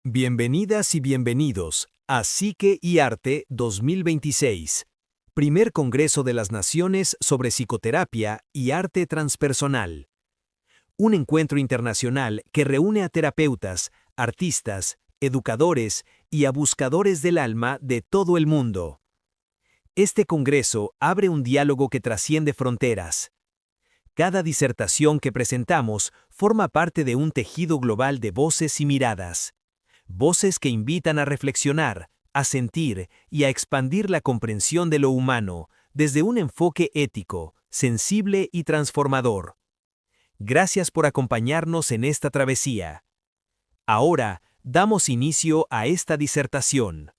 Bienvenidas y bienvenidos a Psique y Arte 2026, primer Congreso de las Naciones sobre Psicoterapia y Arte Transpersonal. Un encuentro internacional que reúne a terapeutas, artistas, educadores y a buscadores del alma de todo el mundo. Este congreso abre un diálogo que trasciende fronteras. Cada disertación que presentamos forma parte de un tejido global de voces y miradas. Voces que invitan a reflexionar, a sentir y a expandir la comprensión de lo humano desde un enfoque ético, sensible y transformador. Gracias por acompañarnos en esta travesía. Ahora, damos inicio a esta disertación.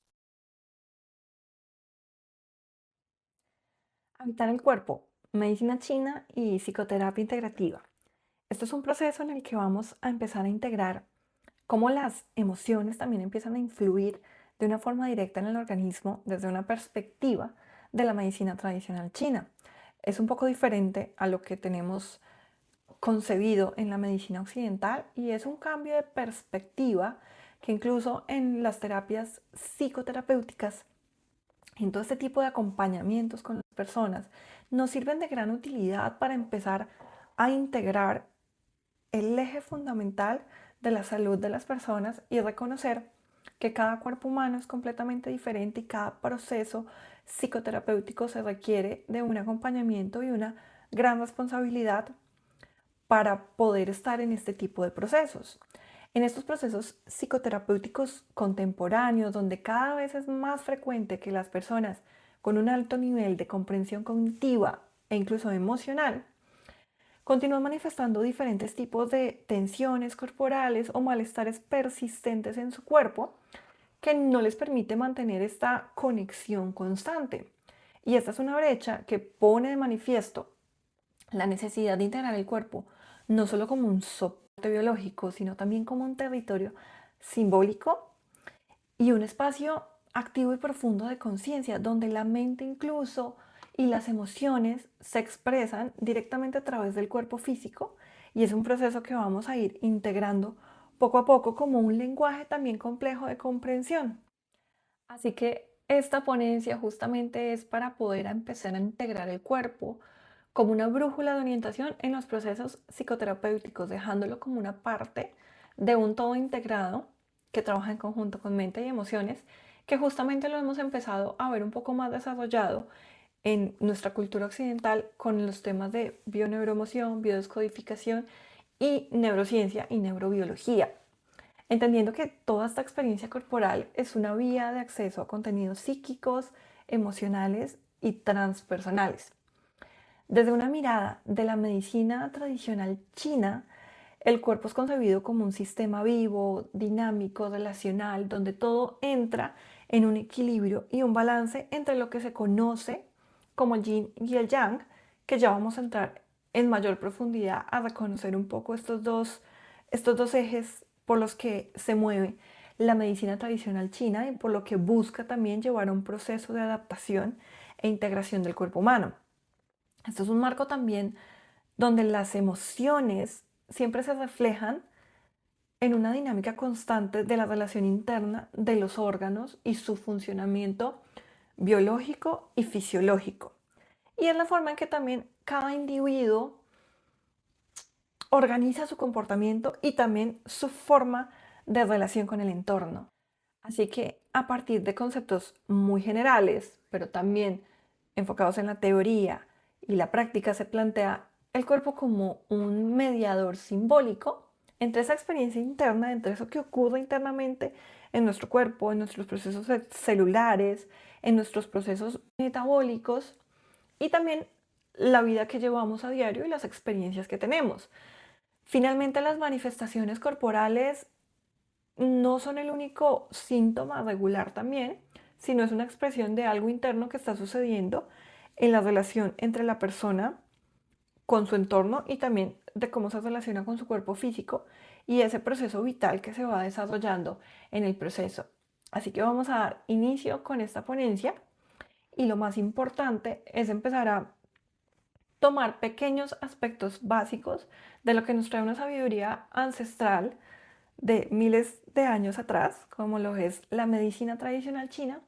Habitar el cuerpo, medicina china y psicoterapia integrativa. Esto es un proceso en el que vamos a empezar a integrar cómo las emociones también empiezan a influir de una forma directa en el organismo desde una perspectiva de la medicina tradicional china. Es un poco diferente a lo que tenemos concebido en la medicina occidental y es un cambio de perspectiva que incluso en las terapias psicoterapéuticas, en todo este tipo de acompañamientos con las personas, nos sirven de gran utilidad para empezar a integrar el eje fundamental de la salud de las personas y reconocer que cada cuerpo humano es completamente diferente y cada proceso psicoterapéutico se requiere de un acompañamiento y una gran responsabilidad para poder estar en este tipo de procesos. En estos procesos psicoterapéuticos contemporáneos, donde cada vez es más frecuente que las personas con un alto nivel de comprensión cognitiva e incluso emocional continúan manifestando diferentes tipos de tensiones corporales o malestares persistentes en su cuerpo que no les permite mantener esta conexión constante. Y esta es una brecha que pone de manifiesto la necesidad de integrar el cuerpo no solo como un soporte biológico, sino también como un territorio simbólico y un espacio activo y profundo de conciencia, donde la mente incluso y las emociones se expresan directamente a través del cuerpo físico, y es un proceso que vamos a ir integrando poco a poco como un lenguaje también complejo de comprensión. Así que esta ponencia justamente es para poder empezar a integrar el cuerpo como una brújula de orientación en los procesos psicoterapéuticos, dejándolo como una parte de un todo integrado que trabaja en conjunto con mente y emociones, que justamente lo hemos empezado a ver un poco más desarrollado en nuestra cultura occidental con los temas de bioneuroemoción, biodescodificación y neurociencia y neurobiología, entendiendo que toda esta experiencia corporal es una vía de acceso a contenidos psíquicos, emocionales y transpersonales. Desde una mirada de la medicina tradicional china, el cuerpo es concebido como un sistema vivo, dinámico, relacional, donde todo entra en un equilibrio y un balance entre lo que se conoce como el yin y el yang, que ya vamos a entrar en mayor profundidad a reconocer un poco estos dos ejes por los que se mueve la medicina tradicional china y por lo que busca también llevar a un proceso de adaptación e integración del cuerpo humano. Esto es un marco también donde las emociones siempre se reflejan en una dinámica constante de la relación interna de los órganos y su funcionamiento biológico y fisiológico. Y es la forma en que también cada individuo organiza su comportamiento y también su forma de relación con el entorno. Así que a partir de conceptos muy generales, pero también enfocados en la teoría y la práctica, se plantea el cuerpo como un mediador simbólico entre esa experiencia interna, entre eso que ocurre internamente en nuestro cuerpo, en nuestros procesos celulares, en nuestros procesos metabólicos y también la vida que llevamos a diario y las experiencias que tenemos. Finalmente, las manifestaciones corporales no son el único síntoma regular también, sino es una expresión de algo interno que está sucediendo en la relación entre la persona con su entorno y también de cómo se relaciona con su cuerpo físico y ese proceso vital que se va desarrollando en el proceso. Así que vamos a dar inicio con esta ponencia y lo más importante es empezar a tomar pequeños aspectos básicos de lo que nos trae una sabiduría ancestral de miles de años atrás, como lo es la medicina tradicional china,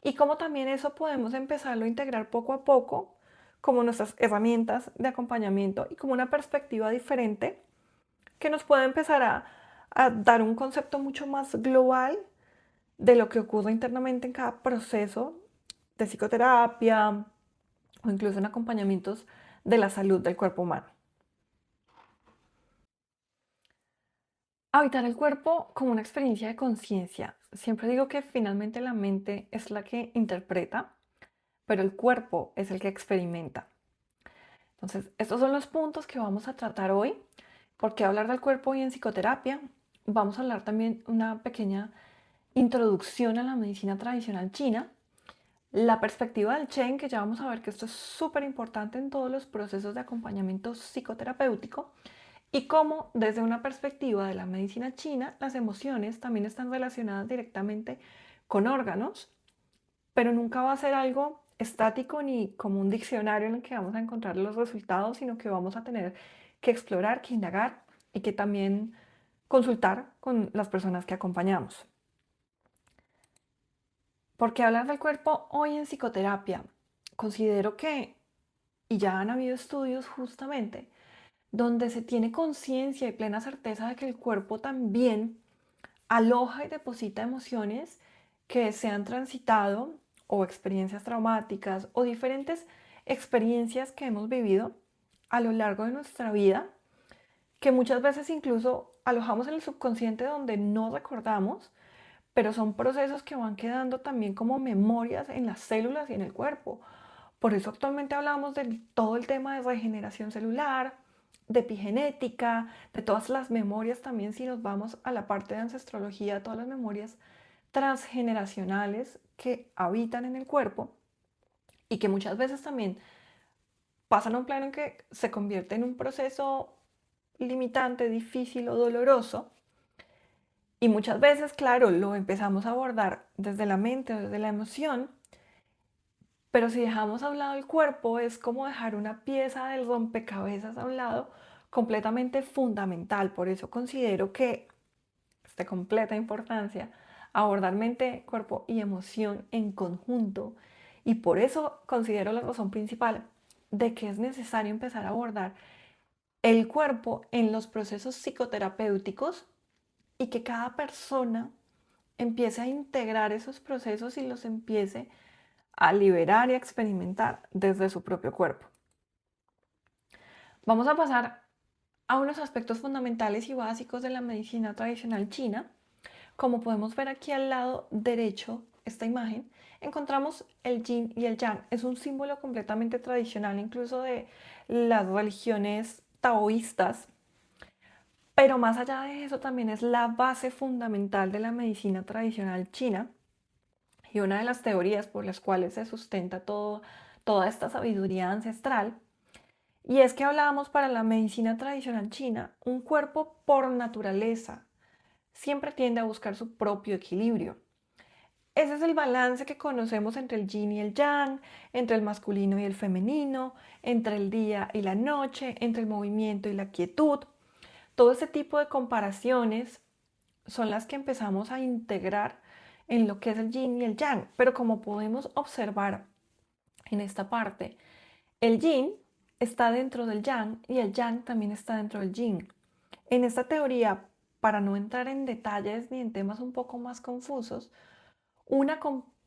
y cómo también eso podemos empezarlo a integrar poco a poco como nuestras herramientas de acompañamiento y como una perspectiva diferente que nos puede empezar a dar un concepto mucho más global de lo que ocurre internamente en cada proceso de psicoterapia o incluso en acompañamientos de la salud del cuerpo humano. Habitar el cuerpo como una experiencia de conciencia. Siempre digo que finalmente la mente es la que interpreta, pero el cuerpo es el que experimenta. Entonces, estos son los puntos que vamos a tratar hoy. ¿Por qué hablar del cuerpo hoy en psicoterapia? Vamos a hablar también una pequeña introducción a la medicina tradicional china, la perspectiva del Chen, que ya vamos a ver que esto es súper importante en todos los procesos de acompañamiento psicoterapéutico, y cómo desde una perspectiva de la medicina china las emociones también están relacionadas directamente con órganos, pero nunca va a ser algo estático ni como un diccionario en el que vamos a encontrar los resultados, sino que vamos a tener que explorar, que indagar y que también consultar con las personas que acompañamos. ¿Por qué hablar del cuerpo hoy en psicoterapia? Considero que, y ya han habido estudios justamente, donde se tiene conciencia y plena certeza de que el cuerpo también aloja y deposita emociones que se han transitado o experiencias traumáticas o diferentes experiencias que hemos vivido a lo largo de nuestra vida, que muchas veces incluso alojamos en el subconsciente donde no recordamos, pero son procesos que van quedando también como memorias en las células y en el cuerpo. Por eso actualmente hablamos de todo el tema de regeneración celular, de epigenética, de todas las memorias también, si nos vamos a la parte de ancestrología, todas las memorias transgeneracionales que habitan en el cuerpo y que muchas veces también pasan a un plano en que se convierte en un proceso limitante, difícil o doloroso. Y muchas veces, claro, lo empezamos a abordar desde la mente o desde la emoción, pero si dejamos a un lado el cuerpo, es como dejar una pieza del rompecabezas a un lado completamente fundamental. Por eso considero que es de completa importancia abordar mente, cuerpo y emoción en conjunto. Y por eso considero la razón principal de que es necesario empezar a abordar el cuerpo en los procesos psicoterapéuticos y que cada persona empiece a integrar esos procesos y los empiece a liberar y a experimentar desde su propio cuerpo. Vamos a pasar a unos aspectos fundamentales y básicos de la medicina tradicional china. Como podemos ver aquí al lado derecho, esta imagen, encontramos el yin y el yang. Es un símbolo completamente tradicional, incluso de las religiones taoístas, pero más allá de eso también es la base fundamental de la medicina tradicional china y una de las teorías por las cuales se sustenta toda esta sabiduría ancestral. Y es que hablábamos para la medicina tradicional china, un cuerpo por naturaleza siempre tiende a buscar su propio equilibrio. Ese es el balance que conocemos entre el yin y el yang, entre el masculino y el femenino, entre el día y la noche, entre el movimiento y la quietud. Todo ese tipo de comparaciones son las que empezamos a integrar en lo que es el yin y el yang. Pero como podemos observar en esta parte, el yin está dentro del yang y el yang también está dentro del yin. En esta teoría, para no entrar en detalles ni en temas un poco más confusos, una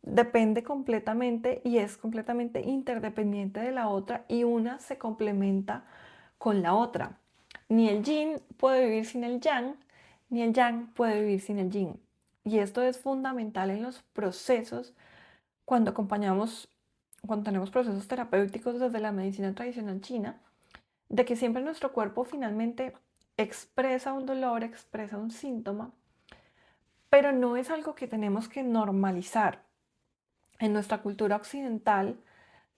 depende completamente y es completamente interdependiente de la otra y una se complementa con la otra. Ni el yin puede vivir sin el yang, ni el yang puede vivir sin el yin. Y esto es fundamental en los procesos cuando acompañamos, cuando tenemos procesos terapéuticos desde la medicina tradicional china, de que siempre nuestro cuerpo finalmente expresa un dolor, expresa un síntoma, pero no es algo que tenemos que normalizar. En nuestra cultura occidental,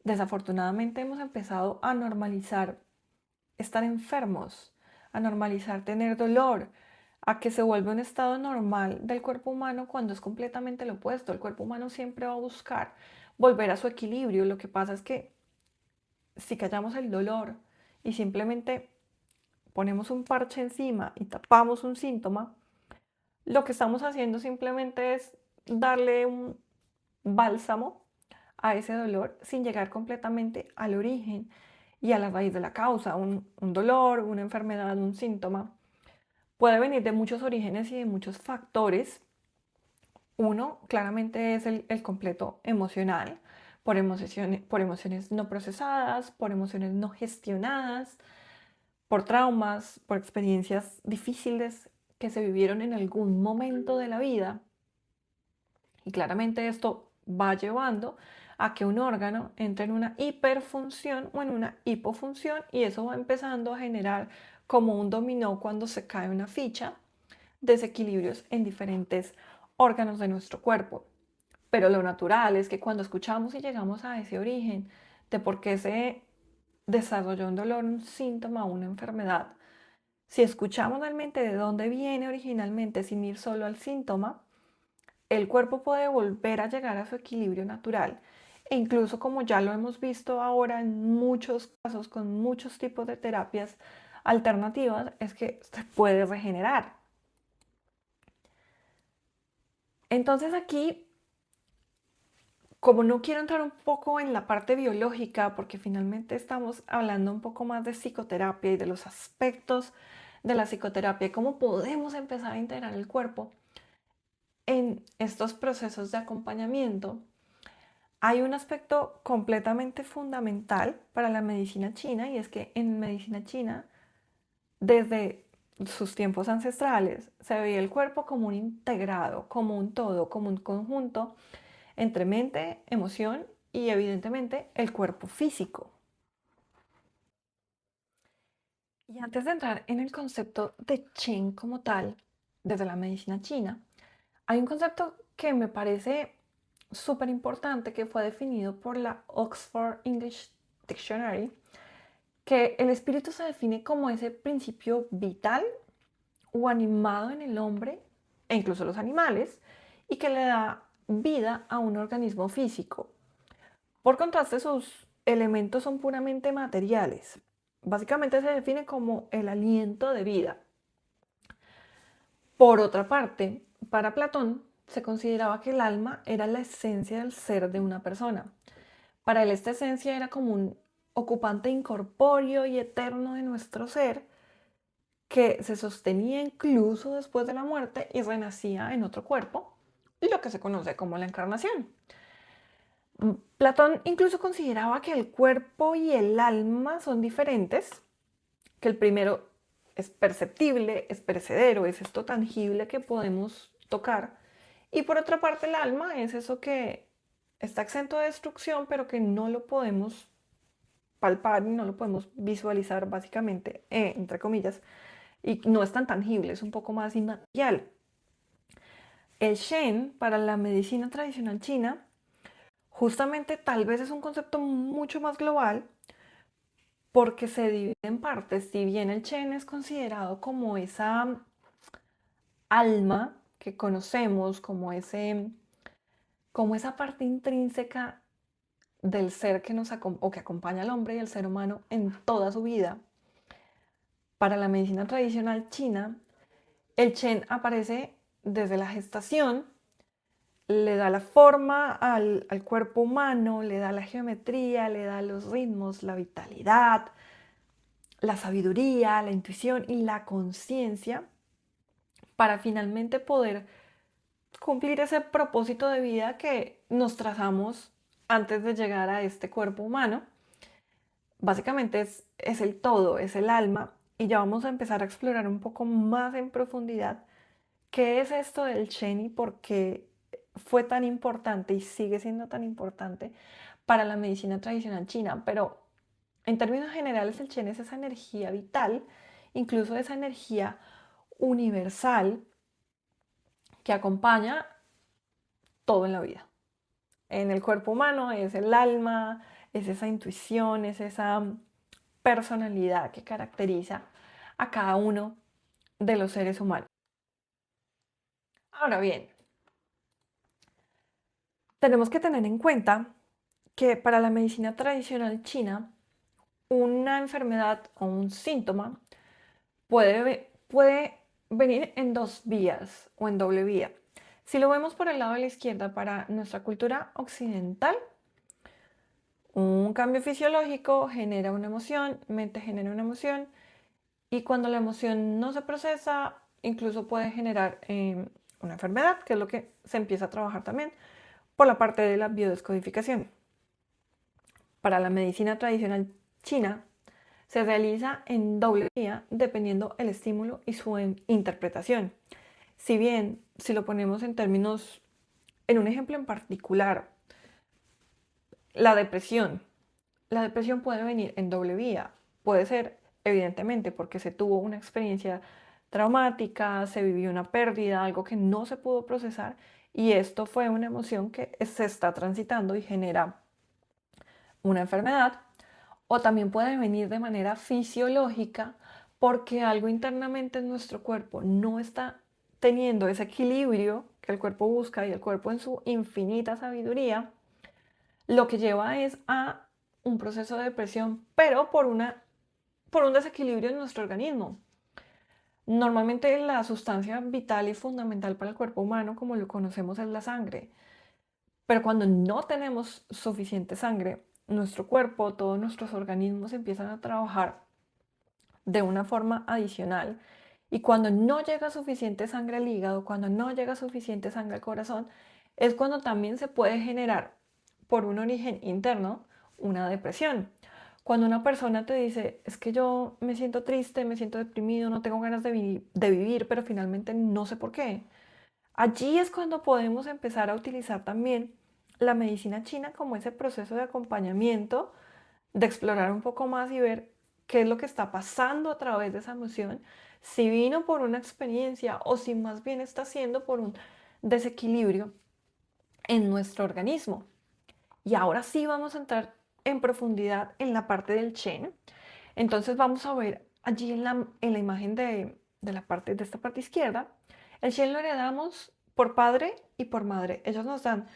desafortunadamente hemos empezado a normalizar estar enfermos, a normalizar tener dolor, a que se vuelve un estado normal del cuerpo humano cuando es completamente lo opuesto. El cuerpo humano siempre va a buscar volver a su equilibrio. Lo que pasa es que si callamos el dolor y simplemente ponemos un parche encima y tapamos un síntoma, lo que estamos haciendo simplemente es darle un bálsamo a ese dolor sin llegar completamente al origen y a la raíz de la causa. Un dolor, una enfermedad, un síntoma puede venir de muchos orígenes y de muchos factores. Uno claramente es el completo emocional, por emociones no procesadas, por emociones no gestionadas, por traumas, por experiencias difíciles que se vivieron en algún momento de la vida. Y claramente esto va llevando a que un órgano entre en una hiperfunción o en una hipofunción, y eso va empezando a generar como un dominó cuando se cae una ficha, desequilibrios en diferentes órganos de nuestro cuerpo. Pero lo natural es que cuando escuchamos y llegamos a ese origen de por qué se desarrolló un dolor, un síntoma o una enfermedad, si escuchamos realmente de dónde viene originalmente sin ir solo al síntoma, el cuerpo puede volver a llegar a su equilibrio natural. E incluso como ya lo hemos visto ahora en muchos casos con muchos tipos de terapias alternativas, es que se puede regenerar. Entonces aquí, como no quiero entrar un poco en la parte biológica, porque finalmente estamos hablando un poco más de psicoterapia y de los aspectos de la psicoterapia y cómo podemos empezar a integrar el cuerpo en estos procesos de acompañamiento, hay un aspecto completamente fundamental para la medicina china, y es que en medicina china, desde sus tiempos ancestrales, se veía el cuerpo como un integrado, como un todo, como un conjunto entre mente, emoción y evidentemente el cuerpo físico. Y antes de entrar en el concepto de Qigong como tal, desde la medicina china, hay un concepto que me parece súper importante que fue definido por la Oxford English Dictionary, que el espíritu se define como ese principio vital o animado en el hombre e incluso los animales, y que le da vida a un organismo físico. Por contraste, sus elementos son puramente materiales. Básicamente se define como el aliento de vida. Por otra parte, para Platón se consideraba que el alma era la esencia del ser de una persona. Para él esta esencia era como un ocupante incorpóreo y eterno de nuestro ser que se sostenía incluso después de la muerte y renacía en otro cuerpo, lo que se conoce como la encarnación. Platón incluso consideraba que el cuerpo y el alma son diferentes, que el primero es perceptible, es perecedero, es esto tangible que podemos tocar, y por otra parte el alma es eso que está exento de destrucción, pero que no lo podemos palpar y no lo podemos visualizar básicamente, entre comillas, y no es tan tangible, es un poco más inmaterial. El Shen, para la medicina tradicional china, justamente tal vez es un concepto mucho más global porque se divide en partes. Si bien el Shen es considerado como esa alma que conocemos, como esa parte intrínseca del ser que o que acompaña al hombre y al ser humano en toda su vida, para la medicina tradicional china, el Shen aparece desde la gestación, le da la forma al cuerpo humano, le da la geometría, le da los ritmos, la vitalidad, la sabiduría, la intuición y la conciencia para finalmente poder cumplir ese propósito de vida que nos trazamos antes de llegar a este cuerpo humano. Básicamente es el todo, es el alma, y ya vamos a empezar a explorar un poco más en profundidad qué es esto del Shen y por qué fue tan importante y sigue siendo tan importante para la medicina tradicional china. Pero en términos generales el Shen es esa energía vital, incluso esa energía universal que acompaña todo en la vida. En el cuerpo humano es el alma, es esa intuición, es esa personalidad que caracteriza a cada uno de los seres humanos. Ahora bien, tenemos que tener en cuenta que para la medicina tradicional china, una enfermedad o un síntoma puede venir en dos vías o en doble vía. Si lo vemos por el lado de la izquierda, para nuestra cultura occidental, un cambio fisiológico genera una emoción, mente genera una emoción, y cuando la emoción no se procesa, incluso puede generar una enfermedad, que es lo que se empieza a trabajar también por la parte de la biodescodificación. Para la medicina tradicional china, se realiza en doble vía dependiendo el estímulo y su interpretación. Si bien, si lo ponemos en términos, en un ejemplo en particular, la depresión. La depresión puede venir en doble vía. Puede ser, evidentemente, porque se tuvo una experiencia traumática, se vivió una pérdida, algo que no se pudo procesar, y esto fue una emoción que se está transitando y genera una enfermedad. O también puede venir de manera fisiológica porque algo internamente en nuestro cuerpo no está teniendo ese equilibrio que el cuerpo busca, y el cuerpo en su infinita sabiduría lo que lleva es a un proceso de depresión, pero por un desequilibrio en nuestro organismo. Normalmente la sustancia vital y fundamental para el cuerpo humano, como lo conocemos, es la sangre. Pero cuando no tenemos suficiente sangre, nuestro cuerpo, todos nuestros organismos empiezan a trabajar de una forma adicional. Y cuando no llega suficiente sangre al hígado, cuando no llega suficiente sangre al corazón, es cuando también se puede generar, por un origen interno, una depresión. Cuando una persona te dice, es que yo me siento triste, me siento deprimido, no tengo ganas de vivir, pero finalmente no sé por qué. Allí es cuando podemos empezar a utilizar también la medicina china como ese proceso de acompañamiento, de explorar un poco más y ver qué es lo que está pasando a través de esa emoción, si vino por una experiencia o si más bien está siendo por un desequilibrio en nuestro organismo. Y ahora sí vamos a entrar en profundidad en la parte del Shen. Entonces vamos a ver allí en la imagen de la parte de esta parte izquierda, el Shen lo heredamos por padre y por madre. Ellos nos dan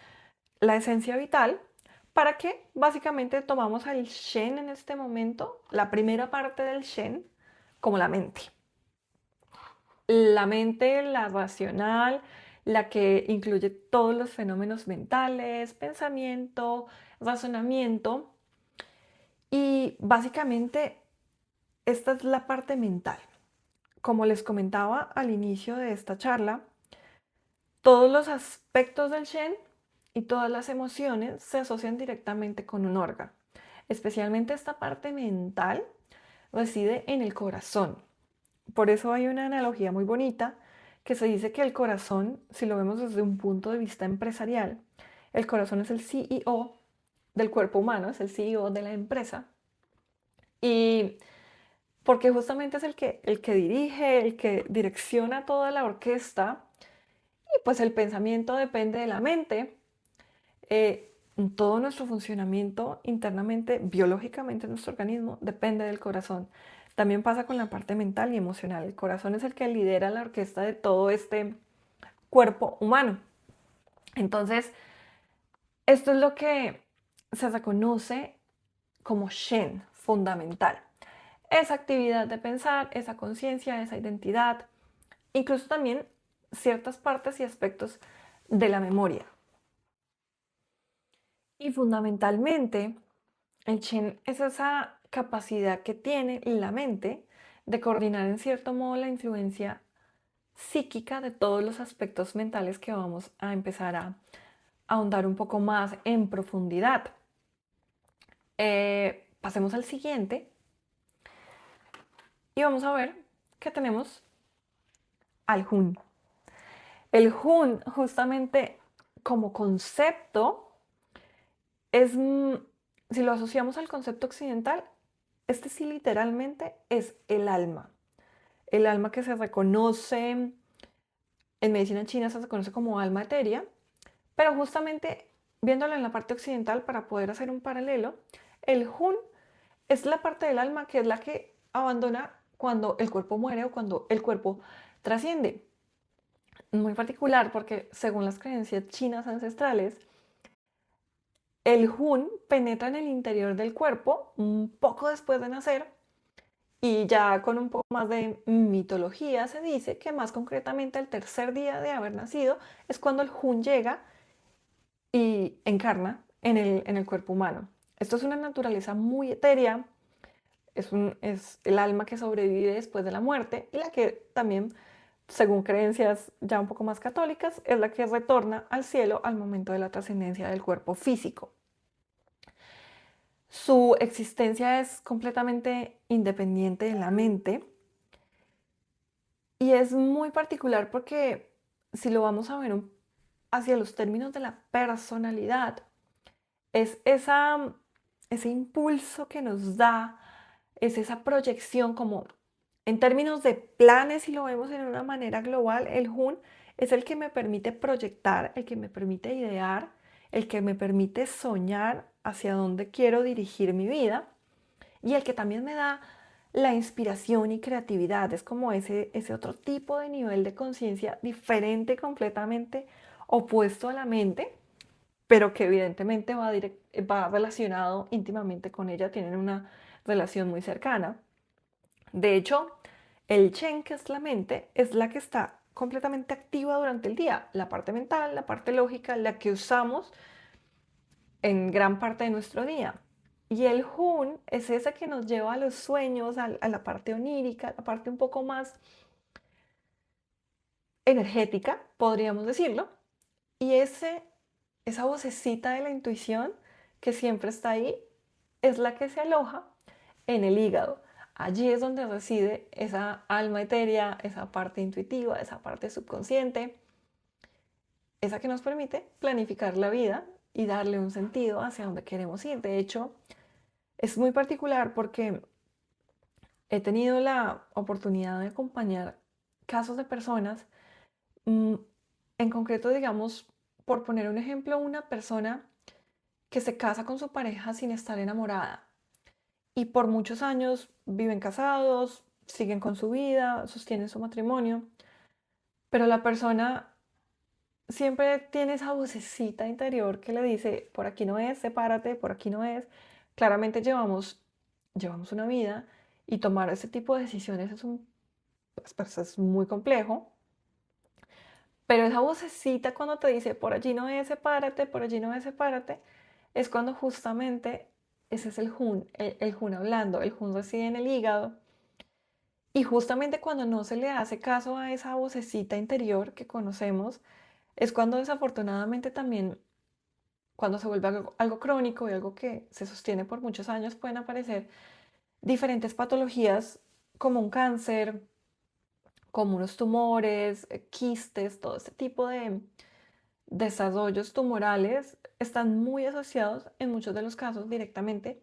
la esencia vital, para que básicamente tomamos al Shen en este momento, la primera parte del Shen, como la mente. La mente, la racional, la que incluye todos los fenómenos mentales, pensamiento, razonamiento. Y básicamente esta es la parte mental. Como les comentaba al inicio de esta charla, todos los aspectos del Shen y todas las emociones se asocian directamente con un órgano. Especialmente esta parte mental reside en el corazón. Por eso hay una analogía muy bonita que se dice que el corazón, si lo vemos desde un punto de vista empresarial, el corazón es el CEO del cuerpo humano, es el CEO de la empresa. Y porque justamente es el que dirige, el que direcciona toda la orquesta, y pues el pensamiento depende de la mente. eh, Todo nuestro funcionamiento internamente, biológicamente, nuestro organismo depende del corazón. También pasa con la parte mental y emocional. El corazón es el que lidera la orquesta de todo este cuerpo humano. Entonces, esto es lo que se reconoce como Shen, fundamental. Esa actividad de pensar, esa conciencia, esa identidad, incluso también ciertas partes y aspectos de la memoria. Y fundamentalmente, el Shen es esa capacidad que tiene la mente de coordinar en cierto modo la influencia psíquica de todos los aspectos mentales que vamos a empezar a ahondar un poco más en profundidad. Pasemos al siguiente y vamos a ver que tenemos al Hun. El Hun, justamente como concepto, es, si lo asociamos al concepto occidental, este sí literalmente es el alma. El alma que se reconoce, en medicina china se reconoce como alma etérea, pero justamente viéndolo en la parte occidental para poder hacer un paralelo, el Hun es la parte del alma que es la que abandona cuando el cuerpo muere o cuando el cuerpo trasciende. Muy particular porque según las creencias chinas ancestrales, el Hun penetra en el interior del cuerpo un poco después de nacer Y ya con un poco más de mitología se dice que más concretamente el tercer día de haber nacido es cuando el Hun llega y encarna en el cuerpo humano. Esto es una naturaleza muy etérea, es el alma que sobrevive después de la muerte y la que también, según creencias ya un poco más católicas, es la que retorna al cielo al momento de la trascendencia del cuerpo físico. Su existencia es completamente independiente de la mente y es muy particular porque si lo vamos a ver hacia los términos de la personalidad, es ese impulso que nos da, es esa proyección como en términos de planes, si lo vemos en una manera global, el Hun es el que me permite proyectar, el que me permite idear, el que me permite soñar hacia dónde quiero dirigir mi vida y el que también me da la inspiración y creatividad. Es como ese otro tipo de nivel de conciencia diferente completamente, opuesto a la mente, pero que evidentemente va relacionado íntimamente con ella, tienen una relación muy cercana. De hecho, el Chen, que es la mente, es la que está completamente activa durante el día. La parte mental, la parte lógica, la que usamos en gran parte de nuestro día. Y el Hun es esa que nos lleva a los sueños, a la parte onírica, a la parte un poco más energética, podríamos decirlo. Y esa vocecita de la intuición que siempre está ahí es la que se aloja en el hígado. Allí es donde reside esa alma etérea, esa parte intuitiva, esa parte subconsciente, esa que nos permite planificar la vida y darle un sentido hacia donde queremos ir. De hecho, es muy particular porque he tenido la oportunidad de acompañar casos de personas, mm, en concreto, digamos, por poner un ejemplo, una persona que se casa con su pareja sin estar enamorada y por muchos años viven casados, siguen con su vida, sostienen su matrimonio, pero la persona siempre tiene esa vocecita interior que le dice, por aquí no es, sepárate, por aquí no es. Claramente llevamos una vida y tomar ese tipo de decisiones es muy complejo, pero esa vocecita cuando te dice, por allí no es, sepárate, por allí no es, sepárate, es cuando justamente ese es el Hun, el Hun hablando, el Hun reside en el hígado. Y justamente cuando no se le hace caso a esa vocecita interior que conocemos, es cuando desafortunadamente también, cuando se vuelve algo crónico y algo que se sostiene por muchos años, pueden aparecer diferentes patologías como un cáncer, como unos tumores, quistes, todo este tipo de desarrollos tumorales están muy asociados en muchos de los casos directamente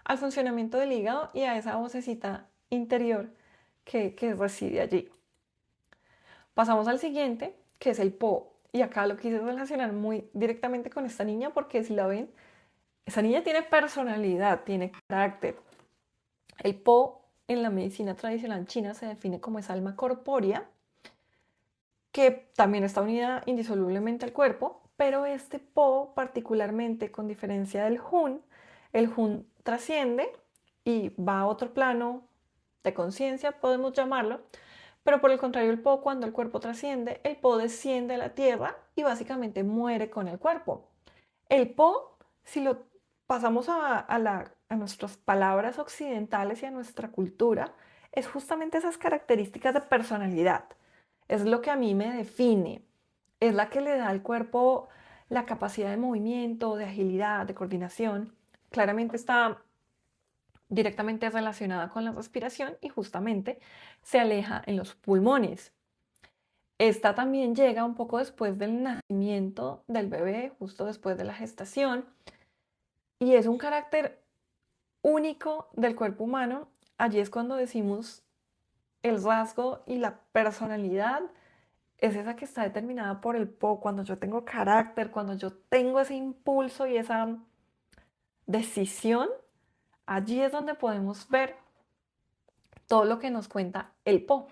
al funcionamiento del hígado y a esa vocecita interior que reside allí. Pasamos al siguiente, que es el Po. Y acá lo quise relacionar muy directamente con esta niña porque si la ven, esa niña tiene personalidad, tiene carácter. El Po en la medicina tradicional china se define como esa alma corpórea que también está unida indisolublemente al cuerpo, pero este Po particularmente, con diferencia del Hun, el Hun trasciende y va a otro plano de conciencia, podemos llamarlo, pero por el contrario, el Po, cuando el cuerpo trasciende, el Po desciende a la tierra y básicamente muere con el cuerpo. El Po, si lo pasamos a nuestras palabras occidentales y a nuestra cultura, es justamente esas características de personalidad. Es lo que a mí me define. Es la que le da al cuerpo la capacidad de movimiento, de agilidad, de coordinación. Claramente está directamente relacionada con la respiración y justamente se aleja en los pulmones. Esta también llega un poco después del nacimiento del bebé, justo después de la gestación, y es un carácter único del cuerpo humano. Allí es cuando decimos el rasgo y la personalidad es esa que está determinada por el Po, cuando yo tengo carácter, cuando yo tengo ese impulso y esa decisión, allí es donde podemos ver todo lo que nos cuenta el Po.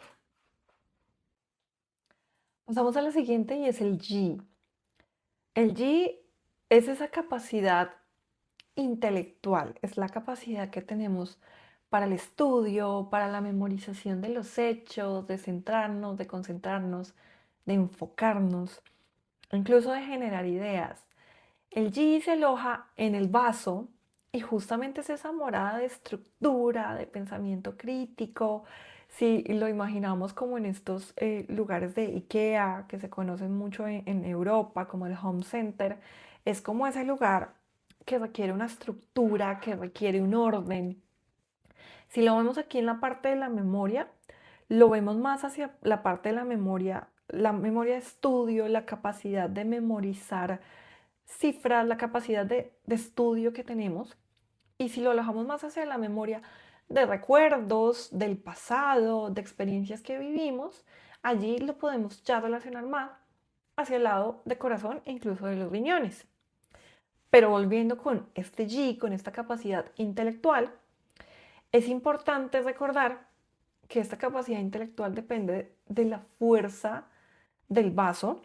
Pasamos a la siguiente y es el Yi. El Yi es esa capacidad intelectual, es la capacidad que tenemos para el estudio, para la memorización de los hechos, de centrarnos, de concentrarnos, de enfocarnos, incluso de generar ideas. El G se aloja en el vaso y justamente es esa morada de estructura, de pensamiento crítico. Si lo imaginamos como en estos lugares de IKEA que se conocen mucho en Europa, como el Home Center, es como ese lugar que requiere una estructura, que requiere un orden. Si lo vemos aquí en la parte de la memoria, lo vemos más hacia la parte de la memoria de estudio, la capacidad de memorizar cifras, la capacidad de estudio que tenemos. Y si lo alojamos más hacia la memoria de recuerdos, del pasado, de experiencias que vivimos, allí lo podemos ya relacionar más hacia el lado de corazón e incluso de los riñones. Pero volviendo con este G, con esta capacidad intelectual, es importante recordar que esta capacidad intelectual depende de la fuerza del vaso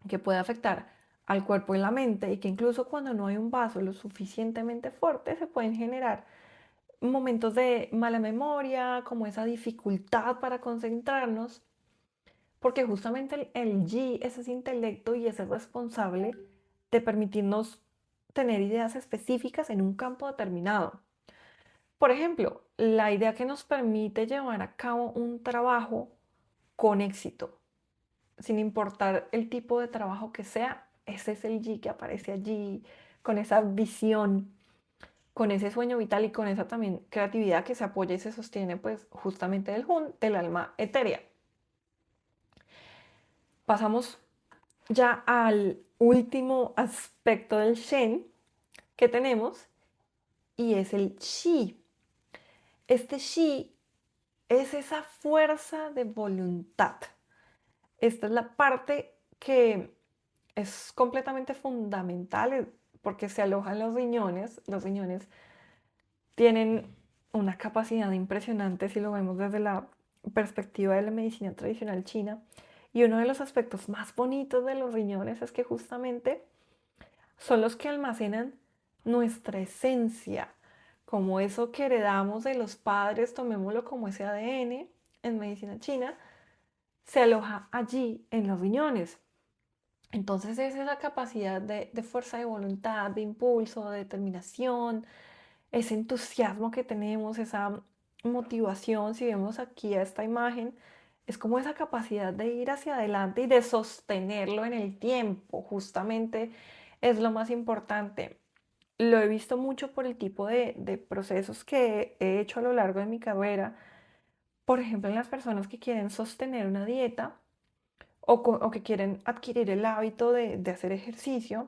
que puede afectar al cuerpo y la mente y que incluso cuando no hay un vaso lo suficientemente fuerte se pueden generar momentos de mala memoria, como esa dificultad para concentrarnos, porque justamente el G es ese intelecto y es el responsable de permitirnos tener ideas específicas en un campo determinado. Por ejemplo, la idea que nos permite llevar a cabo un trabajo con éxito, sin importar el tipo de trabajo que sea, ese es el G que aparece allí, con esa visión, con ese sueño vital y con esa también creatividad que se apoya y se sostiene pues justamente del Hun, del alma etérea. Pasamos ya al último aspecto del Shen que tenemos y es el Shi. Este Shi es esa fuerza de voluntad. Esta es la parte que es completamente fundamental porque se aloja en los riñones. Los riñones tienen una capacidad impresionante si lo vemos desde la perspectiva de la medicina tradicional china. Y uno de los aspectos más bonitos de los riñones es que justamente son los que almacenan nuestra esencia, como eso que heredamos de los padres, tomémoslo como ese ADN en medicina china, se aloja allí en los riñones. Entonces es esa capacidad de fuerza de voluntad, de impulso, de determinación, ese entusiasmo que tenemos, esa motivación. Si vemos aquí a esta imagen, es como esa capacidad de ir hacia adelante y de sostenerlo en el tiempo, justamente es lo más importante. Lo he visto mucho por el tipo de procesos que he hecho a lo largo de mi carrera. Por ejemplo, en las personas que quieren sostener una dieta o que quieren adquirir el hábito de hacer ejercicio,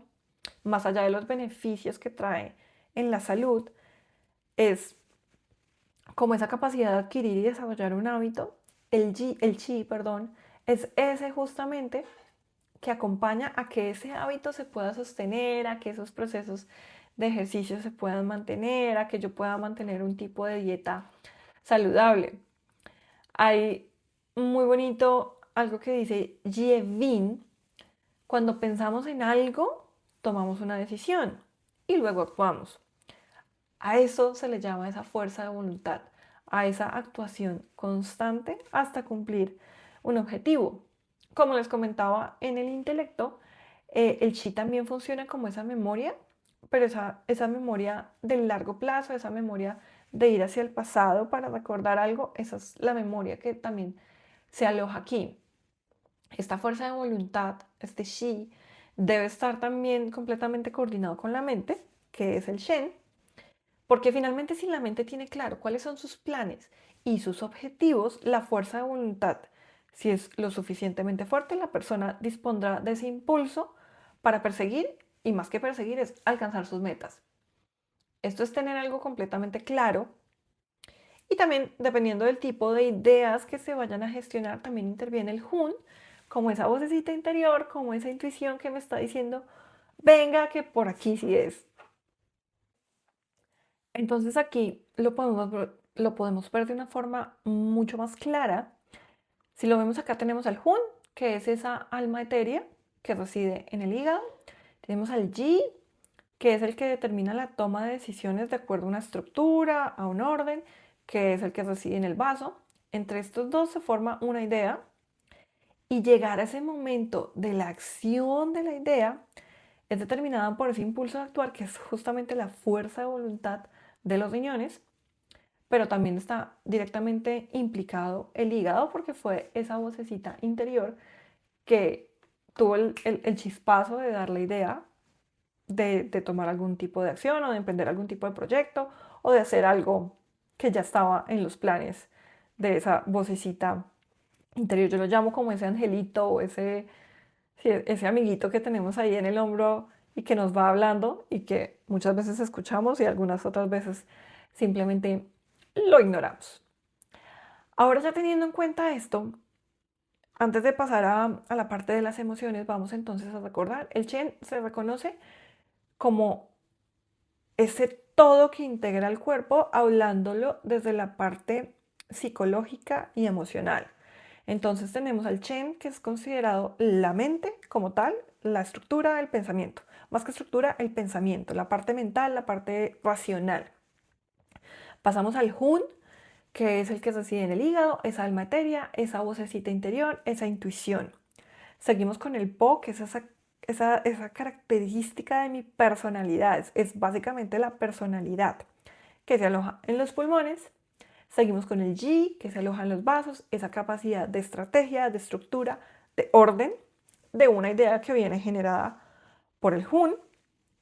más allá de los beneficios que trae en la salud, es como esa capacidad de adquirir y desarrollar un hábito. El chi, perdón, es ese justamente que acompaña a que ese hábito se pueda sostener, a que esos procesos de ejercicio se puedan mantener, a que yo pueda mantener un tipo de dieta saludable. Hay muy bonito algo que dice Yevin: cuando pensamos en algo, tomamos una decisión y luego actuamos. A eso se le llama esa fuerza de voluntad, a esa actuación constante hasta cumplir un objetivo. Como les comentaba, en el intelecto, el chi también funciona como esa memoria, pero esa memoria del largo plazo, esa memoria de ir hacia el pasado para recordar algo, esa es la memoria que también se aloja aquí. Esta fuerza de voluntad, este chi, debe estar también completamente coordinado con la mente, que es el shen, porque finalmente si la mente tiene claro cuáles son sus planes y sus objetivos, la fuerza de voluntad, si es lo suficientemente fuerte, la persona dispondrá de ese impulso para perseguir y más que perseguir es alcanzar sus metas. Esto es tener algo completamente claro y también dependiendo del tipo de ideas que se vayan a gestionar, también interviene el Hun, como esa vocecita interior, como esa intuición que me está diciendo, venga que por aquí sí es. Entonces aquí lo podemos ver de una forma mucho más clara. Si lo vemos acá tenemos al Hun, que es esa alma etérea que reside en el hígado. Tenemos al Ji, que es el que determina la toma de decisiones de acuerdo a una estructura, a un orden, que es el que reside en el vaso. Entre estos dos se forma una idea y llegar a ese momento de la acción de la idea es determinada por ese impulso de actuar que es justamente la fuerza de voluntad de los riñones, pero también está directamente implicado el hígado porque fue esa vocecita interior que tuvo el chispazo de dar la idea de tomar algún tipo de acción o de emprender algún tipo de proyecto o de hacer algo que ya estaba en los planes de esa vocecita interior. Yo lo llamo como ese angelito o sí, ese amiguito que tenemos ahí en el hombro y que nos va hablando y que muchas veces escuchamos y algunas otras veces simplemente lo ignoramos. Ahora ya teniendo en cuenta esto, antes de pasar a la parte de las emociones, vamos entonces a recordar, el Chen se reconoce como ese todo que integra el cuerpo, hablándolo desde la parte psicológica y emocional. Entonces tenemos al Chen, que es considerado la mente como tal, la estructura del pensamiento. Más que estructura, el pensamiento, la parte mental, la parte racional. Pasamos al Hun, que es el que reside en el hígado, esa alma etérea, esa vocecita interior, esa intuición. Seguimos con el Po, que es esa característica de mi personalidad, es básicamente la personalidad que se aloja en los pulmones. Seguimos con el Ji, que se aloja en los vasos, esa capacidad de estrategia, de estructura, de orden, de una idea que viene generada por el Hun.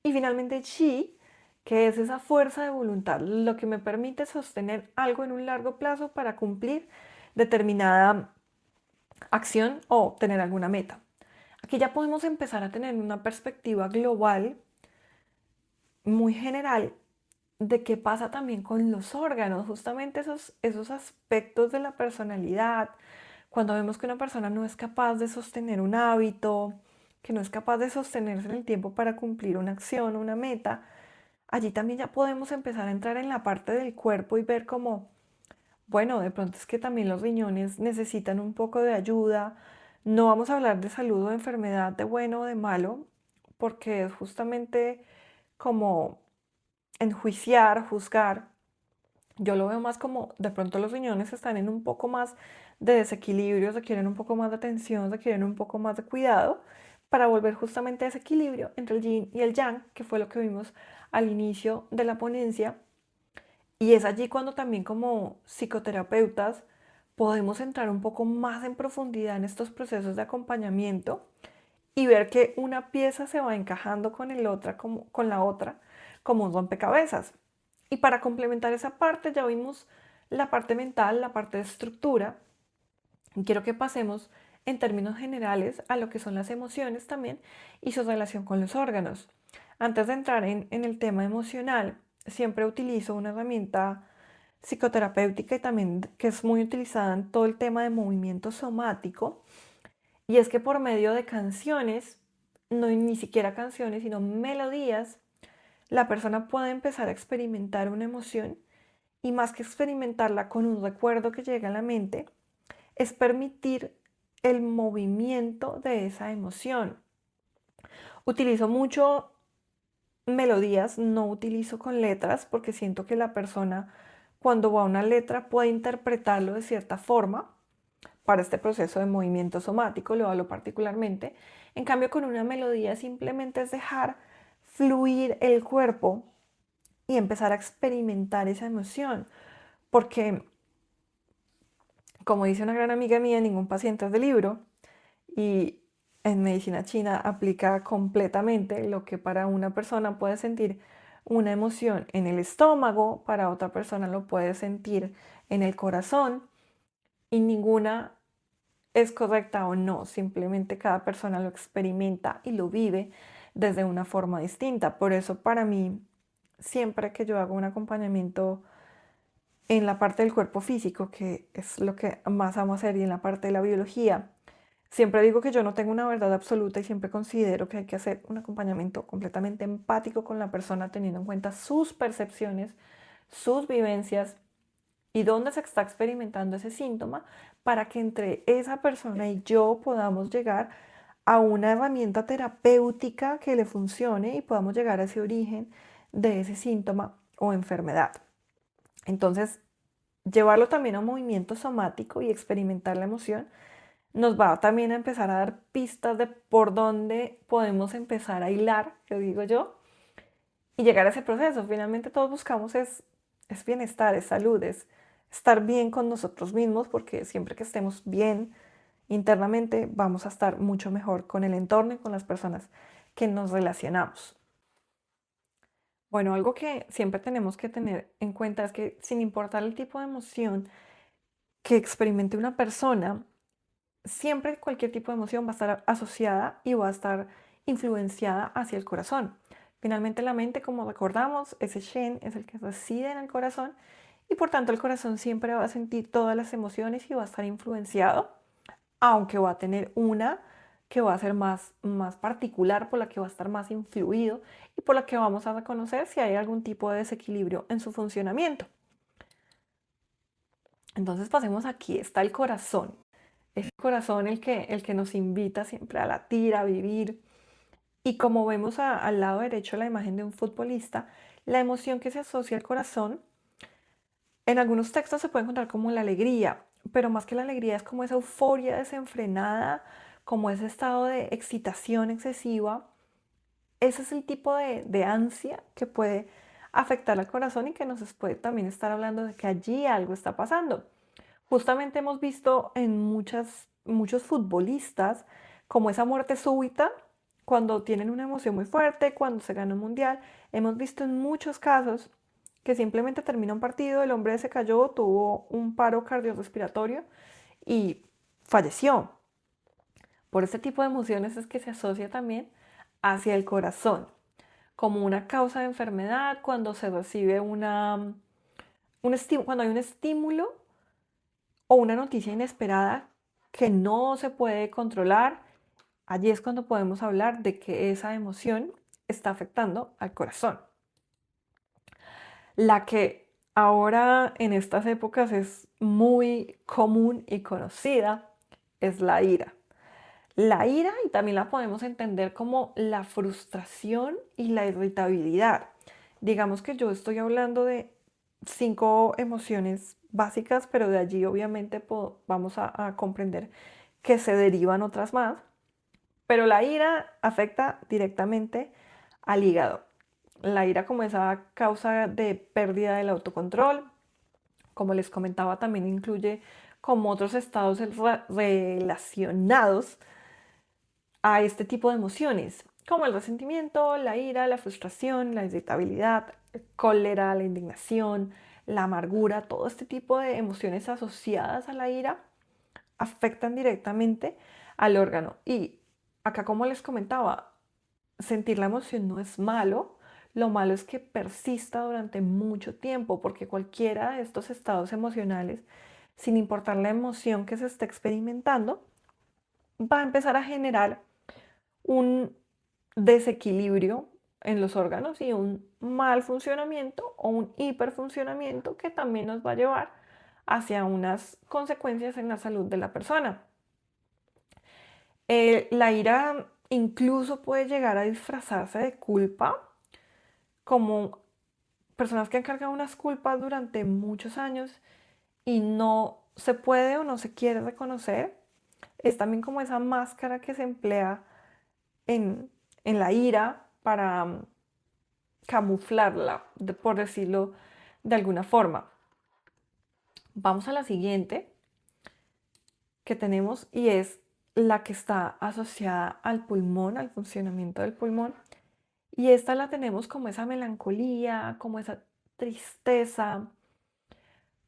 Y finalmente Chi, que es esa fuerza de voluntad, lo que me permite sostener algo en un largo plazo para cumplir determinada acción o tener alguna meta. Aquí ya podemos empezar a tener una perspectiva global muy general de qué pasa también con los órganos, justamente esos aspectos de la personalidad, cuando vemos que una persona no es capaz de sostener un hábito, que no es capaz de sostenerse en el tiempo para cumplir una acción, una meta, allí también ya podemos empezar a entrar en la parte del cuerpo y ver cómo, bueno, de pronto es que también los riñones necesitan un poco de ayuda. No vamos a hablar de salud o de enfermedad, de bueno o de malo, porque es justamente como enjuiciar, juzgar. Yo lo veo más como de pronto los riñones están en un poco más de desequilibrio, requieren un poco más de atención, requieren un poco más de cuidado para volver justamente a ese equilibrio entre el yin y el yang, que fue lo que vimos al inicio de la ponencia. Y es allí cuando también como psicoterapeutas podemos entrar un poco más en profundidad en estos procesos de acompañamiento y ver que una pieza se va encajando con la otra como un rompecabezas. Y para complementar esa parte ya vimos la parte mental, la parte de estructura. Y quiero que pasemos en términos generales a lo que son las emociones también y su relación con los órganos. Antes de entrar en el tema emocional, siempre utilizo una herramienta psicoterapéutica y también que es muy utilizada en todo el tema de movimiento somático. Y es que por medio de canciones, no ni siquiera canciones, sino melodías, la persona puede empezar a experimentar una emoción y más que experimentarla con un recuerdo que llega a la mente, es permitir el movimiento de esa emoción. Utilizo mucho melodías, no utilizo con letras porque siento que la persona cuando va a una letra puede interpretarlo de cierta forma. Para este proceso de movimiento somático lo hablo particularmente. En cambio, con una melodía simplemente es dejar fluir el cuerpo y empezar a experimentar esa emoción. Porque, como dice una gran amiga mía, ningún paciente es de libro y en medicina china aplica completamente lo que para una persona puede sentir una emoción en el estómago, para otra persona lo puede sentir en el corazón y ninguna es correcta o no, simplemente cada persona lo experimenta y lo vive desde una forma distinta. Por eso para mí, siempre que yo hago un acompañamiento en la parte del cuerpo físico, que es lo que más amo hacer, y en la parte de la biología, siempre digo que yo no tengo una verdad absoluta y siempre considero que hay que hacer un acompañamiento completamente empático con la persona, teniendo en cuenta sus percepciones, sus vivencias y dónde se está experimentando ese síntoma para que entre esa persona y yo podamos llegar a una herramienta terapéutica que le funcione y podamos llegar a ese origen de ese síntoma o enfermedad. Entonces, llevarlo también a un movimiento somático y experimentar la emoción nos va también a empezar a dar pistas de por dónde podemos empezar a hilar, que digo yo, y llegar a ese proceso. Finalmente todos buscamos es bienestar, es salud, es estar bien con nosotros mismos, porque siempre que estemos bien internamente vamos a estar mucho mejor con el entorno y con las personas que nos relacionamos. Bueno, algo que siempre tenemos que tener en cuenta es que sin importar el tipo de emoción que experimente una persona, siempre cualquier tipo de emoción va a estar asociada y va a estar influenciada hacia el corazón. Finalmente la mente, como recordamos, ese Shen es el que reside en el corazón y por tanto el corazón siempre va a sentir todas las emociones y va a estar influenciado, aunque va a tener una que va a ser más particular, por la que va a estar más influido y por la que vamos a reconocer si hay algún tipo de desequilibrio en su funcionamiento. Entonces pasemos aquí, está el corazón. Es el corazón el que nos invita siempre a latir, a vivir. Y como vemos al lado derecho la imagen de un futbolista, la emoción que se asocia al corazón, en algunos textos se puede encontrar como la alegría, pero más que la alegría es como esa euforia desenfrenada, como ese estado de excitación excesiva. Ese es el tipo de ansia que puede afectar al corazón y que nos puede también estar hablando de que allí algo está pasando. Justamente hemos visto en muchos futbolistas como esa muerte súbita cuando tienen una emoción muy fuerte, cuando se gana un mundial. Hemos visto en muchos casos que simplemente termina un partido, el hombre se cayó, tuvo un paro cardiorrespiratorio y falleció. Por este tipo de emociones es que se asocia también hacia el corazón, como una causa de enfermedad, cuando se recibe cuando hay un estímulo o una noticia inesperada que no se puede controlar, allí es cuando podemos hablar de que esa emoción está afectando al corazón. La que ahora en estas épocas es muy común y conocida es la ira. La ira, y también la podemos entender como la frustración y la irritabilidad. Digamos que yo estoy hablando de 5 emociones básicas, pero de allí obviamente vamos a comprender que se derivan otras más. Pero la ira afecta directamente al hígado. La ira como esa causa de pérdida del autocontrol, como les comentaba, también incluye como otros estados relacionados a este tipo de emociones, como el resentimiento, la ira, la frustración, la irritabilidad, el cólera, la indignación, la amargura. Todo este tipo de emociones asociadas a la ira afectan directamente al órgano. Y acá, como les comentaba, sentir la emoción no es malo. Lo malo es que persista durante mucho tiempo, porque cualquiera de estos estados emocionales, sin importar la emoción que se esté experimentando, va a empezar a generar un desequilibrio en los órganos y un mal funcionamiento o un hiperfuncionamiento que también nos va a llevar hacia unas consecuencias en la salud de la persona. La ira incluso puede llegar a disfrazarse de culpa, como personas que han cargado unas culpas durante muchos años y no se puede o no se quiere reconocer. Es también como esa máscara que se emplea en, en la ira para camuflarla, por decirlo de alguna forma. Vamos a la siguiente que tenemos y es la que está asociada al pulmón, al funcionamiento del pulmón. Y esta la tenemos como esa melancolía, como esa tristeza,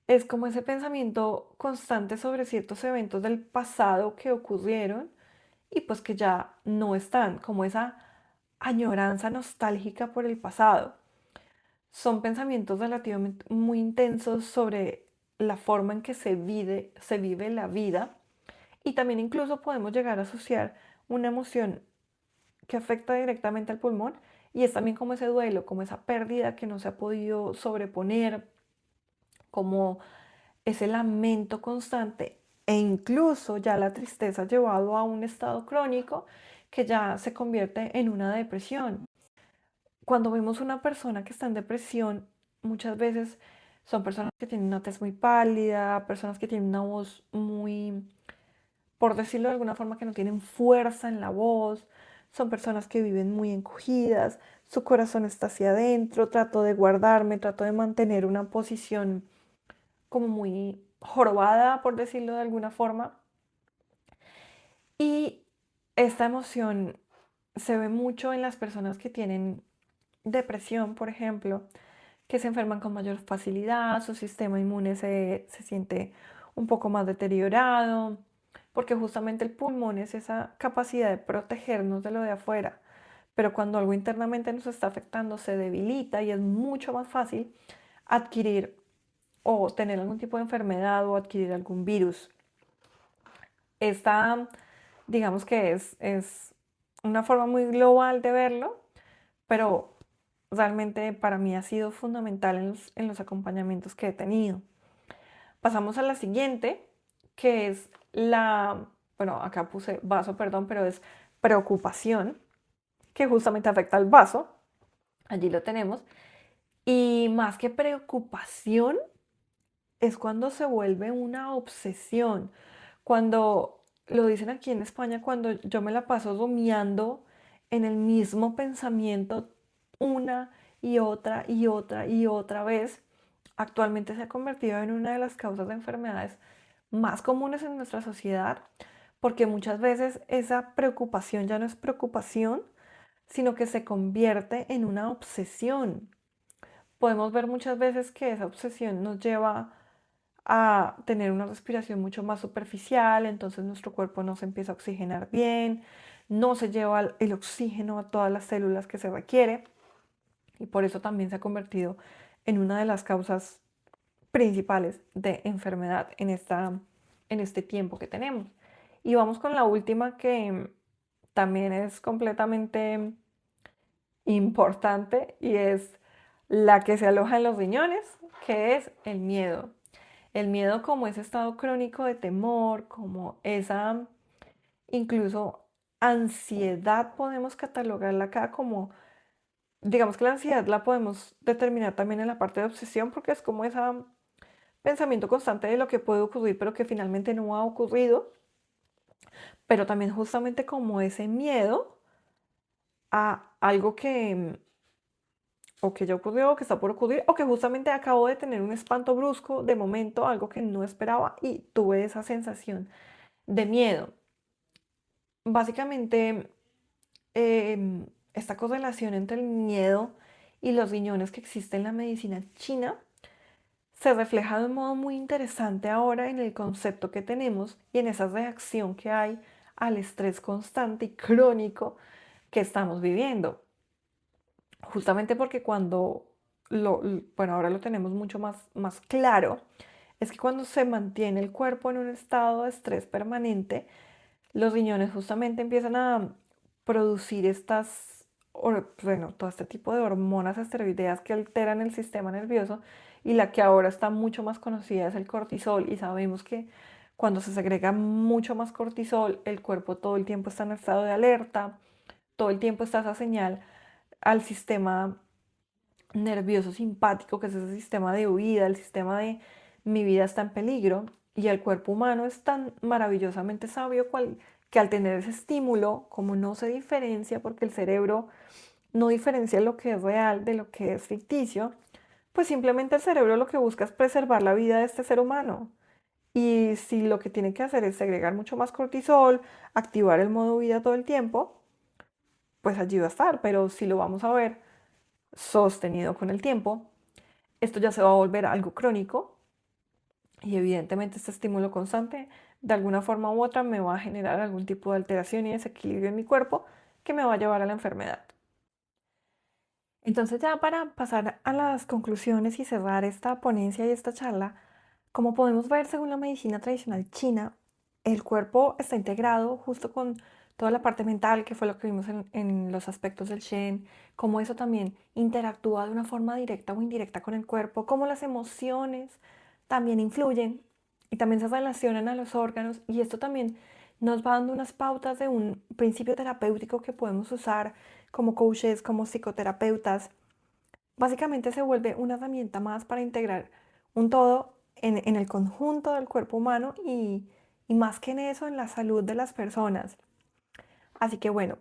es como ese pensamiento constante sobre ciertos eventos del pasado que ocurrieron y pues que ya no están, como esa añoranza nostálgica por el pasado. Son pensamientos relativamente muy intensos sobre la forma en que se vive la vida y también incluso podemos llegar a asociar una emoción que afecta directamente al pulmón y es también como ese duelo, como esa pérdida que no se ha podido sobreponer, como ese lamento constante e incluso ya la tristeza llevado a un estado crónico que ya se convierte en una depresión. Cuando vemos una persona que está en depresión, muchas veces son personas que tienen una tez muy pálida, personas que tienen una voz muy, por decirlo de alguna forma, que no tienen fuerza en la voz, son personas que viven muy encogidas, su corazón está hacia adentro, trato de guardarme, trato de mantener una posición como muy jorobada, por decirlo de alguna forma. Y esta emoción se ve mucho en las personas que tienen depresión, por ejemplo, que se enferman con mayor facilidad, su sistema inmune se siente un poco más deteriorado, porque justamente el pulmón es esa capacidad de protegernos de lo de afuera, pero cuando algo internamente nos está afectando se debilita y es mucho más fácil adquirir o tener algún tipo de enfermedad o adquirir algún virus. Esta, digamos que es una forma muy global de verlo, pero realmente para mí ha sido fundamental en los acompañamientos que he tenido. Pasamos a la siguiente, que es bueno, acá puse vaso, perdón, pero es preocupación, que justamente afecta al vaso. Allí lo tenemos. Y más que preocupación, es cuando se vuelve una obsesión. Cuando lo dicen aquí en España, cuando yo me la paso rumiando en el mismo pensamiento una y otra y otra y otra vez, actualmente se ha convertido en una de las causas de enfermedades más comunes en nuestra sociedad, porque muchas veces esa preocupación ya no es preocupación, sino que se convierte en una obsesión. Podemos ver muchas veces que esa obsesión nos lleva a tener una respiración mucho más superficial, entonces nuestro cuerpo no se empieza a oxigenar bien, no se lleva el oxígeno a todas las células que se requiere y por eso también se ha convertido en una de las causas principales de enfermedad en este tiempo que tenemos. Y vamos con la última que también es completamente importante y es la que se aloja en los riñones, que es el miedo. El miedo como ese estado crónico de temor, como esa incluso ansiedad, podemos catalogarla acá como, digamos que la ansiedad la podemos determinar también en la parte de obsesión porque es como ese pensamiento constante de lo que puede ocurrir pero que finalmente no ha ocurrido, pero también justamente como ese miedo a algo que o que ya ocurrió, o que está por ocurrir, o que justamente acabo de tener un espanto brusco de momento, algo que no esperaba y tuve esa sensación de miedo. Básicamente, esta correlación entre el miedo y los riñones que existe en la medicina china se refleja de un modo muy interesante ahora en el concepto que tenemos y en esa reacción que hay al estrés constante y crónico que estamos viviendo. Justamente porque bueno, ahora lo tenemos mucho más claro, es que cuando se mantiene el cuerpo en un estado de estrés permanente, los riñones justamente empiezan a producir bueno, todo este tipo de hormonas esteroideas que alteran el sistema nervioso y la que ahora está mucho más conocida es el cortisol y sabemos que cuando se segrega mucho más cortisol, el cuerpo todo el tiempo está en estado de alerta, todo el tiempo está esa señal al sistema nervioso simpático, que es ese sistema de huida, el sistema de mi vida está en peligro, y el cuerpo humano es tan maravillosamente sabio que al tener ese estímulo, como no se diferencia, porque el cerebro no diferencia lo que es real de lo que es ficticio, pues simplemente el cerebro lo que busca es preservar la vida de este ser humano. Y si lo que tiene que hacer es segregar mucho más cortisol, activar el modo vida todo el tiempo, pues allí va a estar. Pero si lo vamos a ver sostenido con el tiempo, esto ya se va a volver algo crónico y evidentemente este estímulo constante de alguna forma u otra me va a generar algún tipo de alteración y desequilibrio en mi cuerpo que me va a llevar a la enfermedad. Entonces ya para pasar a las conclusiones y cerrar esta ponencia y esta charla, como podemos ver según la medicina tradicional china, el cuerpo está integrado justo con toda la parte mental, que fue lo que vimos en los aspectos del Shen, cómo eso también interactúa de una forma directa o indirecta con el cuerpo, cómo las emociones también influyen y también se relacionan a los órganos, y esto también nos va dando unas pautas de un principio terapéutico que podemos usar como coaches, como psicoterapeutas. Básicamente se vuelve una herramienta más para integrar un todo en el conjunto del cuerpo humano y más que en eso, en la salud de las personas. Así que bueno,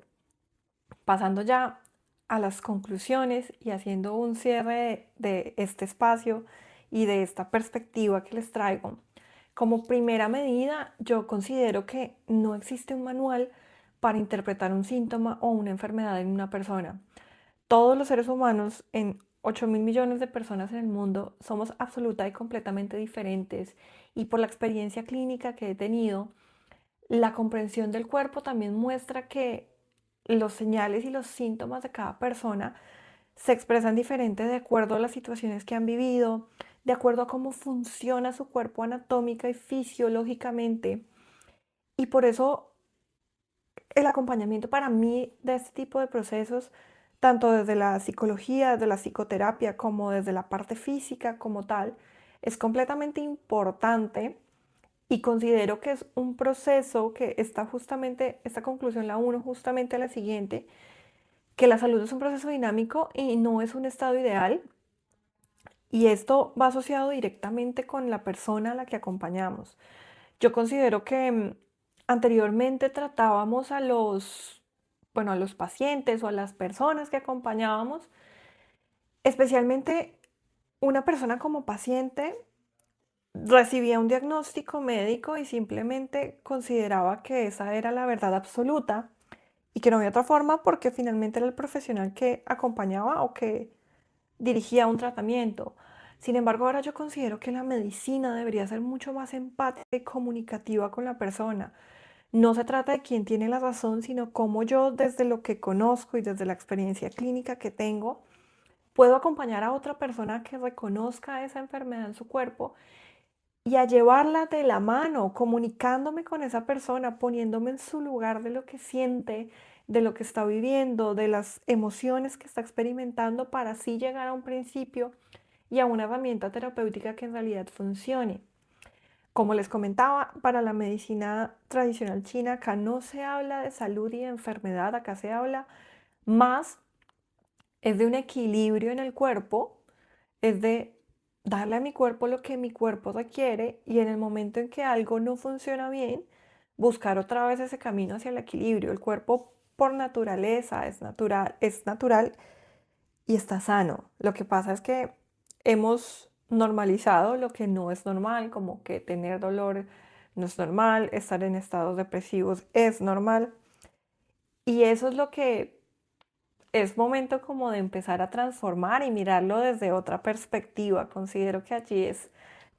pasando ya a las conclusiones y haciendo un cierre de este espacio y de esta perspectiva que les traigo. Como primera medida, yo considero que no existe un manual para interpretar un síntoma o una enfermedad en una persona. Todos los seres humanos, en 8.000 millones de personas en el mundo, somos absoluta y completamente diferentes, y por la experiencia clínica que he tenido, la comprensión del cuerpo también muestra que los señales y los síntomas de cada persona se expresan diferente de acuerdo a las situaciones que han vivido, de acuerdo a cómo funciona su cuerpo anatómica y fisiológicamente. Y por eso el acompañamiento para mí de este tipo de procesos, tanto desde la psicología, desde la psicoterapia, como desde la parte física como tal, es completamente importante, y considero que es un proceso que está justamente, esta conclusión la uno justamente a la siguiente, que la salud es un proceso dinámico y no es un estado ideal, y esto va asociado directamente con la persona a la que acompañamos. Yo considero que anteriormente tratábamos a bueno, a los pacientes o a las personas que acompañábamos, especialmente una persona como paciente recibía un diagnóstico médico y simplemente consideraba que esa era la verdad absoluta y que no había otra forma porque finalmente era el profesional que acompañaba o que dirigía un tratamiento. Sin embargo, ahora yo considero que la medicina debería ser mucho más empática y comunicativa con la persona. No se trata de quién tiene la razón, sino cómo yo, desde lo que conozco y desde la experiencia clínica que tengo, puedo acompañar a otra persona que reconozca esa enfermedad en su cuerpo y a llevarla de la mano, comunicándome con esa persona, poniéndome en su lugar de lo que siente, de lo que está viviendo, de las emociones que está experimentando, para así llegar a un principio y a una herramienta terapéutica que en realidad funcione. Como les comentaba, para la medicina tradicional china, acá no se habla de salud y de enfermedad, acá se habla más, es de un equilibrio en el cuerpo, es de darle a mi cuerpo lo que mi cuerpo requiere, y en el momento en que algo no funciona bien, buscar otra vez ese camino hacia el equilibrio. El cuerpo por naturaleza es natural y está sano. Lo que pasa es que hemos normalizado lo que no es normal, como que tener dolor no es normal, estar en estados depresivos es normal. Y eso es lo que es momento como de empezar a transformar y mirarlo desde otra perspectiva. Considero que allí es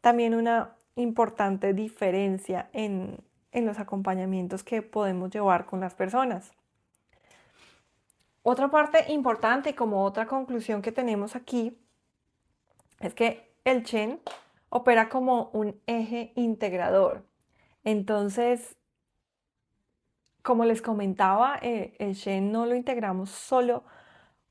también una importante diferencia en los acompañamientos que podemos llevar con las personas. Otra parte importante, como otra conclusión que tenemos aquí, es que el Shen opera como un eje integrador. Entonces, como les comentaba, el Shen no lo integramos solo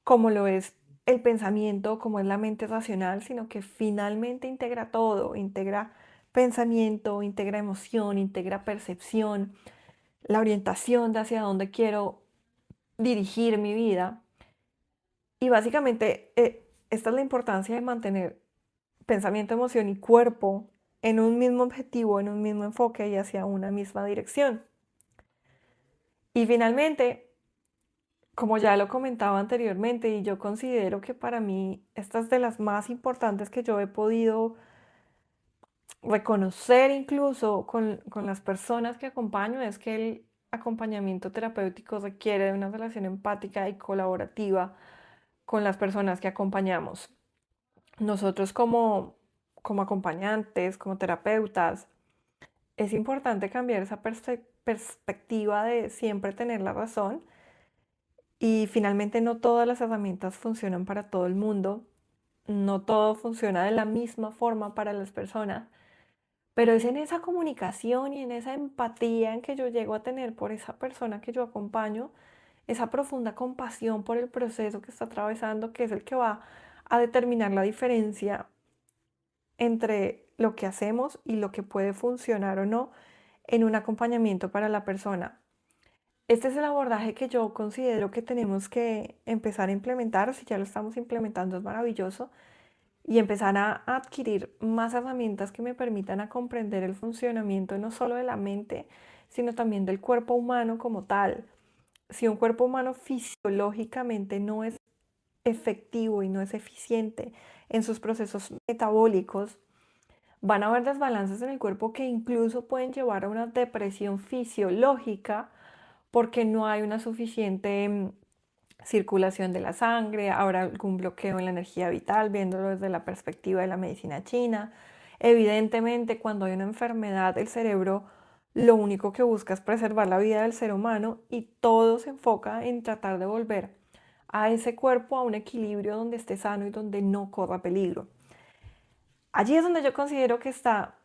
como lo es el pensamiento, como es la mente racional, sino que finalmente integra todo, integra pensamiento, integra emoción, integra percepción, la orientación de hacia dónde quiero dirigir mi vida. Y básicamente esta es la importancia de mantener pensamiento, emoción y cuerpo en un mismo objetivo, en un mismo enfoque y hacia una misma dirección. Y finalmente, como ya lo comentaba anteriormente, y yo considero que para mí esta es de las más importantes que yo he podido reconocer incluso con las personas que acompaño, es que el acompañamiento terapéutico requiere de una relación empática y colaborativa con las personas que acompañamos. Nosotros como acompañantes, como terapeutas, es importante cambiar esa perspectiva de siempre tener la razón, y finalmente no todas las herramientas funcionan para todo el mundo, no todo funciona de la misma forma para las personas, pero es en esa comunicación y en esa empatía en que yo llego a tener por esa persona que yo acompaño, esa profunda compasión por el proceso que está atravesando, que es el que va a determinar la diferencia entre lo que hacemos y lo que puede funcionar o no en un acompañamiento para la persona. Este es el abordaje que yo considero que tenemos que empezar a implementar, o si ya lo estamos implementando es maravilloso, y empezar a adquirir más herramientas que me permitan a comprender el funcionamiento no solo de la mente, sino también del cuerpo humano como tal. Si un cuerpo humano fisiológicamente no es efectivo y no es eficiente en sus procesos metabólicos, van a haber desbalances en el cuerpo que incluso pueden llevar a una depresión fisiológica porque no hay una suficiente circulación de la sangre, habrá algún bloqueo en la energía vital, viéndolo desde la perspectiva de la medicina china. Evidentemente, cuando hay una enfermedad, el cerebro lo único que busca es preservar la vida del ser humano y todo se enfoca en tratar de volver a ese cuerpo a un equilibrio donde esté sano y donde no corra peligro. Allí es donde yo considero que está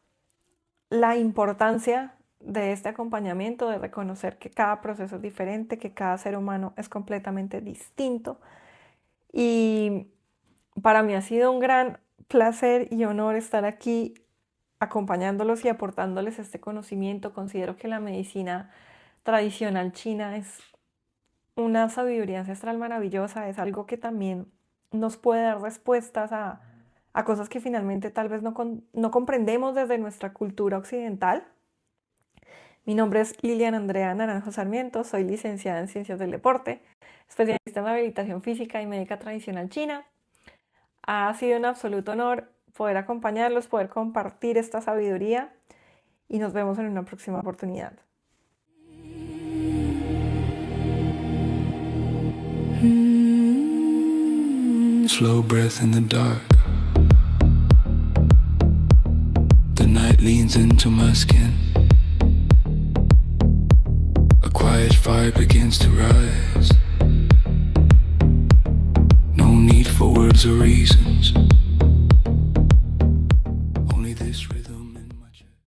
la importancia de este acompañamiento, de reconocer que cada proceso es diferente, que cada ser humano es completamente distinto. Y para mí ha sido un gran placer y honor estar aquí acompañándolos y aportándoles este conocimiento. Considero que la medicina tradicional china es una sabiduría ancestral maravillosa, es algo que también nos puede dar respuestas a cosas que finalmente tal vez no comprendemos desde nuestra cultura occidental. Mi nombre es Lilian Andrea Naranjo Sarmiento, soy licenciada en Ciencias del Deporte, especialista en rehabilitación física y médica tradicional china. Ha sido un absoluto honor poder acompañarlos, poder compartir esta sabiduría y nos vemos en una próxima oportunidad. Slow breath in the dark. The night leans into my skin. A quiet fire begins to rise. No need for words or reasons.